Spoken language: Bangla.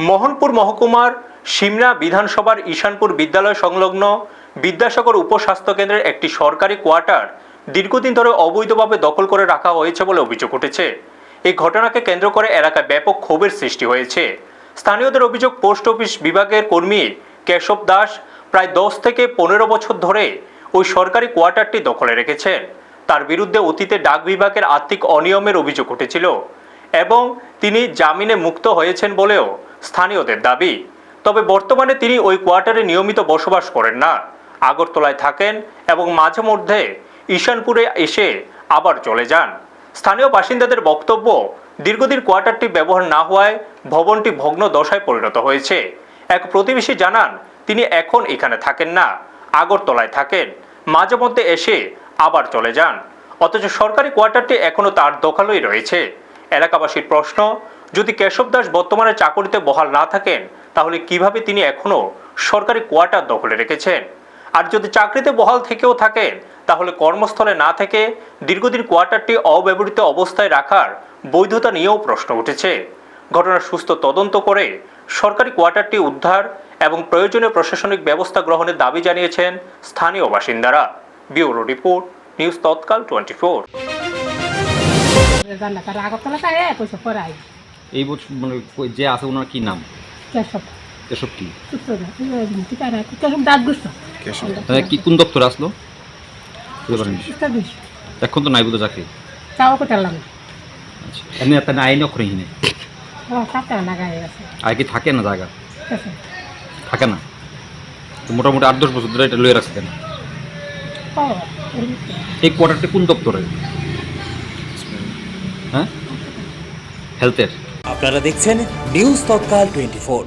মোহনপুর মহকুমার সিমনা বিধানসভার ঈশানপুর বিদ্যালয় সংলগ্ন বিদ্যাসাগর উপস্বাস্থ্য কেন্দ্রের একটি সরকারি কোয়ার্টার দীর্ঘদিন ধরে অবৈধভাবে দখল করে রাখা হয়েছে বলে অভিযোগ উঠেছে। এই ঘটনাকে কেন্দ্র করে এলাকায় ব্যাপক ক্ষোভের সৃষ্টি হয়েছে। স্থানীয়দের অভিযোগ, পোস্ট অফিস বিভাগের কর্মী কেশব দাস প্রায় 10 থেকে 15 বছর ধরে ওই সরকারি কোয়ার্টারটি দখলে রেখেছেন। তার বিরুদ্ধে অতীতে ডাক বিভাগের আর্থিক অনিয়মের অভিযোগ উঠেছিল এবং তিনি জামিনে মুক্ত হয়েছেন বলেও স্থানীয়দের দাবি। তবে বর্তমানে তিনি ওই কোয়ার্টারে নিয়মিত বসবাস করেন না, আগরতলায় থাকেন এবং মাঝে মধ্যে ঈশানপুরে এসে আবার চলে যান। স্থানীয় বাসিন্দাদের বক্তব্য, দীর্ঘদিন কোয়ার্টারটি ব্যবহার না হওয়ায় ভবনটি ভগ্ন দশায় পরিণত হয়েছে। এক প্রতিবেশী জানান, তিনি এখন এখানে থাকেন না, আগরতলায় থাকেন, মাঝে মধ্যে এসে আবার চলে যান। অথচ সরকারি কোয়ার্টারটি এখনও তার দখলেই রয়েছে। এলাকাবাসীর প্রশ্ন, যদি কেশব দাস বর্তমানে চাকরিতে বহাল না থাকেন তাহলে কিভাবে তিনি এখনও সরকারি কোয়ার্টার দখলে রেখেছেন? আর যদি চাকরিতে বহাল থেকেও থাকেন তাহলে কর্মস্থলে না থেকে দীর্ঘদিন কোয়ার্টারটি অব্যবহৃত অবস্থায় রাখার বৈধতা নিয়েও প্রশ্ন উঠেছে। ঘটনার সুস্থ তদন্ত করে সরকারি কোয়ার্টারটি উদ্ধার এবং প্রয়োজনীয় প্রশাসনিক ব্যবস্থা গ্রহণের দাবি জানিয়েছেন স্থানীয় বাসিন্দারা। ব্যুরো রিপোর্ট, নিউজ তৎকাল 24। এই বছর মানে যে আছে ওনার কি নাম? কেশব কি? কি কোন দপ্তর আসলো? এখন তো নাই বুঝতে চাকরি। আচ্ছা, এমনি একটা আইন অক্ষরে হিনে আর কি থাকে না জায়গা থাকে না, তো মোটামুটি 8-10 বছর ধরে এটা লয়ে রাখছে কেন? এই কোয়ার্টারটা কোন দপ্তরে? হ্যাঁ, হেলথের। আপনারা দেখছেন নিউজ তৎকাল 24।